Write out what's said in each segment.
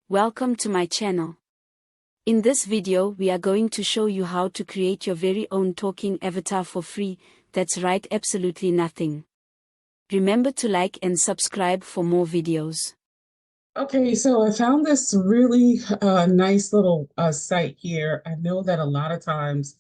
Welcome to my channel. In this video we are going to show you how to create your very own talking avatar for free. That's right, absolutely nothing. Remember to like and subscribe for more videos. Okay, so I found this really nice little site here. I know that a lot of times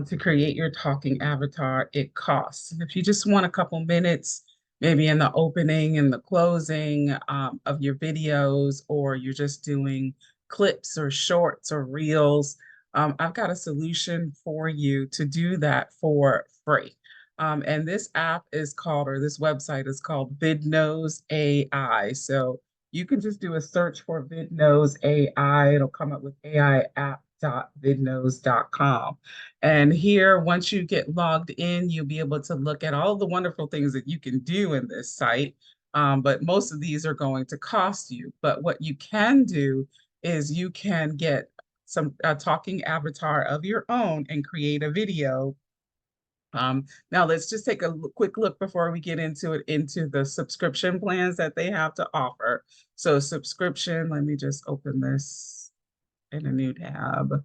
to create your talking avatar, it costs. And if you just want a couple minutes, maybe in the opening and the closing of your videos, or you're just doing clips or shorts or reels, I've got a solution for you to do that for free. And this app is called, or this website is called VidNose AI. So you can just do a search for VidNose AI. It'll come up with aiapp.vidnose.com. And here, once you get logged in, you'll be able to look at all the wonderful things that you can do in this site. But most of these are going to cost you. But what you can do is you can get some talking avatar of your own and create a video. Now let's just take a quick look before we get into it, into the subscription plans that they have to offer. So subscription, let me just open this in a new tab. All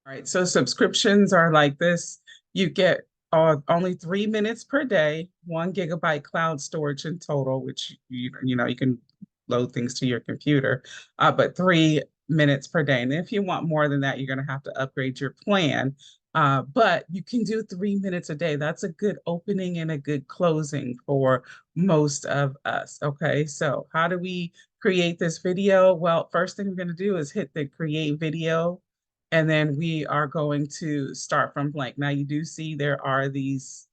right, so subscriptions are like this. You get only 3 minutes per day, 1 GB cloud storage in total, which you can load things to your computer, but 3 minutes per day. And if you want more than that, you're going to have to upgrade your plan. But you can do 3 minutes a day. That's a good opening and a good closing for most of us. Okay, so how do we create this video? Well, first thing we're going to do is hit the create video, and then we are going to start from blank. Now you do see there are these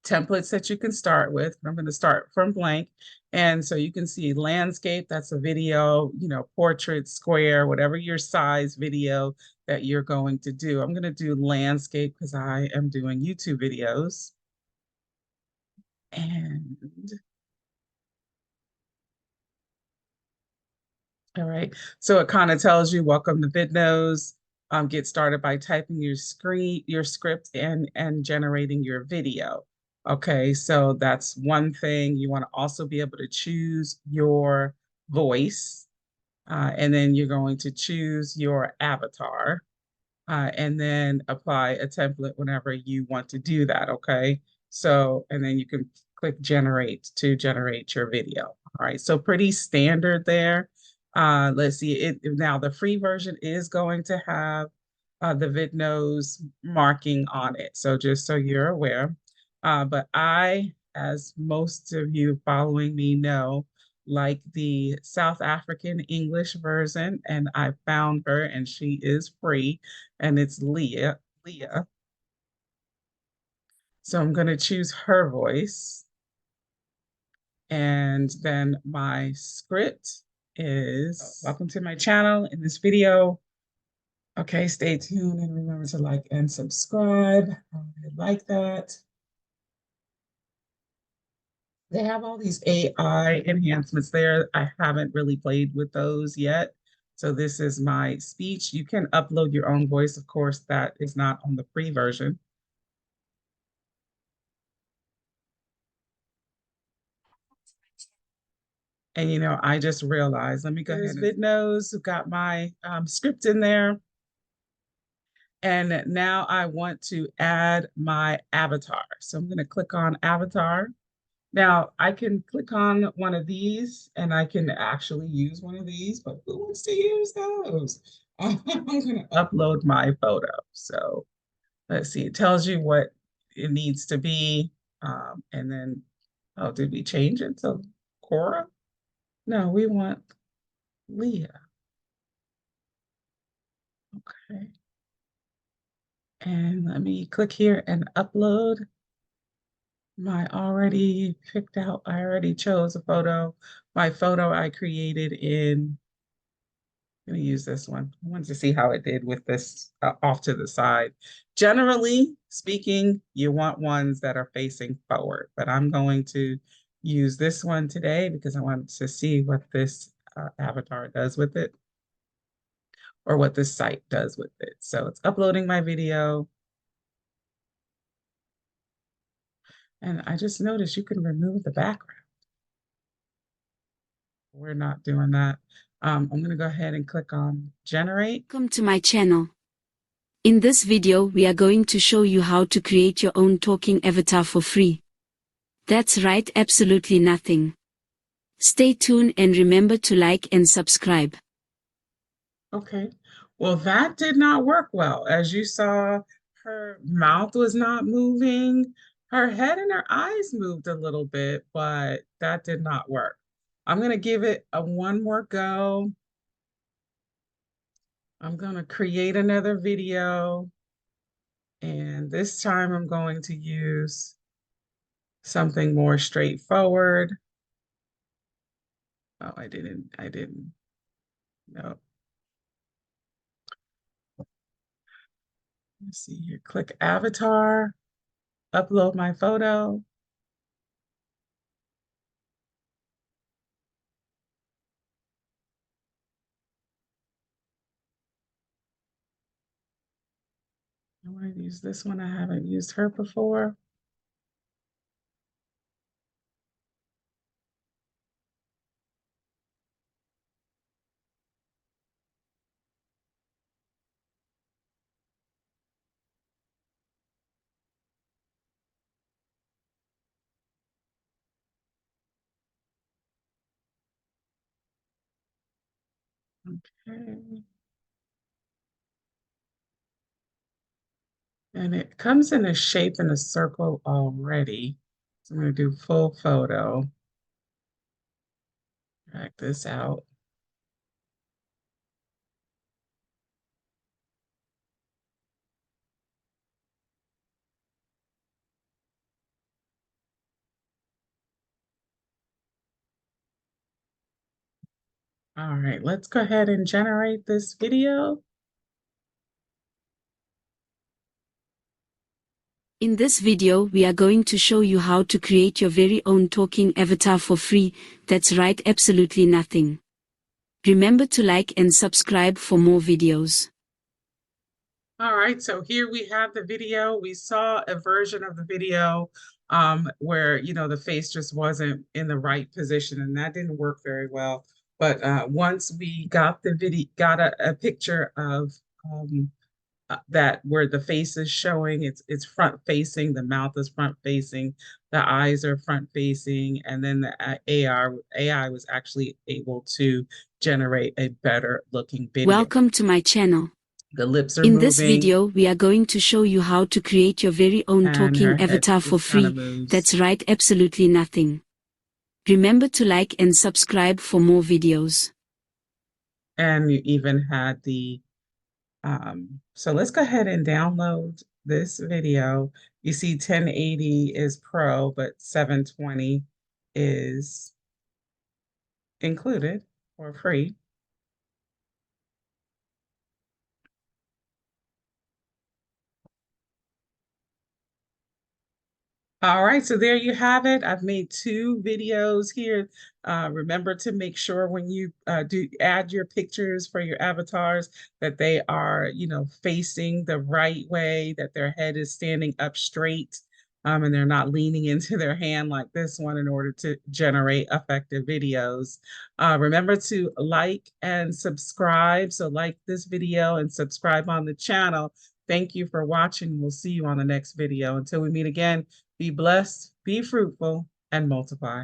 templates that you can start with. I'm going to start from blank. And so you can see landscape, that's a video, portrait, square, whatever your size video that you're going to do. I'm going to do landscape because I am doing YouTube videos. And all right, so it kind of tells you, welcome to VidNose. Get started by typing your script and generating your video. Okay, so that's one thing. You want to also be able to choose your voice, and then you're going to choose your avatar, and then apply a template whenever you want to do that. Okay, so and then you can click generate to generate your video. All right, so pretty standard there. Let's see it now. The free version is going to have the VidNose marking on it. So just so you're aware, but I, as most of you following me know, like the South African English version, and I found her, and she is free, and it's Leah. Leah. So I'm going to choose her voice. And then my script is welcome to my channel. In this video, okay, stay tuned and remember to like and subscribe. I like that. They have all these AI enhancements there. I haven't really played with those yet. So this is my speech. You can upload your own voice. Of course, that is not on the free version. And I just realized, let me go ahead. VidNose got my script in there. And now I want to add my avatar. So I'm going to click on avatar. Now I can click on one of these and I can actually use one of these, but who wants to use those? I'm going to upload my photo. So let's see, it tells you what it needs to be. And then, oh, did we change it to Cora? No, we want Leah. Okay. And let me click here and upload my already picked out. I already chose a photo. My photo I created in, I'm going to use this one. I wanted to see how it did with this off to the side. Generally speaking, you want ones that are facing forward, but I'm going to use this one today because I want to see what this avatar does with it, or what this site does with it. So it's uploading my video. And I just noticed you can remove the background. We're not doing that. I'm going to go ahead and click on generate. Welcome to my channel. In this video we are going to show you how to create your own talking avatar for free. That's right, absolutely nothing. Stay tuned and remember to like and subscribe. Okay. Well, that did not work well. As you saw, her mouth was not moving. Her head and her eyes moved a little bit, but that did not work. I'm going to give it a one more go. I'm going to create another video. And this time I'm going to use something more straightforward. Oh, I didn't. No. Let's see here. Click avatar, upload my photo. I want to use this one. I haven't used her before. Okay. And it comes in a shape in a circle already. So I'm going to do full photo. Drag this out. All right, let's go ahead and generate this video. In this video we are going to show you how to create your very own talking avatar for free. That's right, absolutely nothing. Remember to like and subscribe for more videos. All right, so here we have the video. We saw a version of the video where, the face just wasn't in the right position, and that didn't work very well. But once we got the video, got a picture of that where the face is showing, it's front facing, the mouth is front facing, the eyes are front facing, and then the AI was actually able to generate a better looking video. Welcome to my channel. The lips are In moving. this video we are going to show you how to create your very own And talking her head avatar for just kind of free. moves. That's right, absolutely nothing. Remember to like and subscribe for more videos. And you even had the, so let's go ahead and download this video. You see 1080 is pro, but 720 is included for free. All right, so there you have it. I've made 2 videos here. Remember to make sure when you do add your pictures for your avatars that they are, facing the right way, that their head is standing up straight, and they're not leaning into their hand like this one in order to generate effective videos. Remember to like and subscribe. So like this video and subscribe on the channel. Thank you for watching. We'll see you on the next video. Until we meet again. Be blessed, be fruitful, and multiply.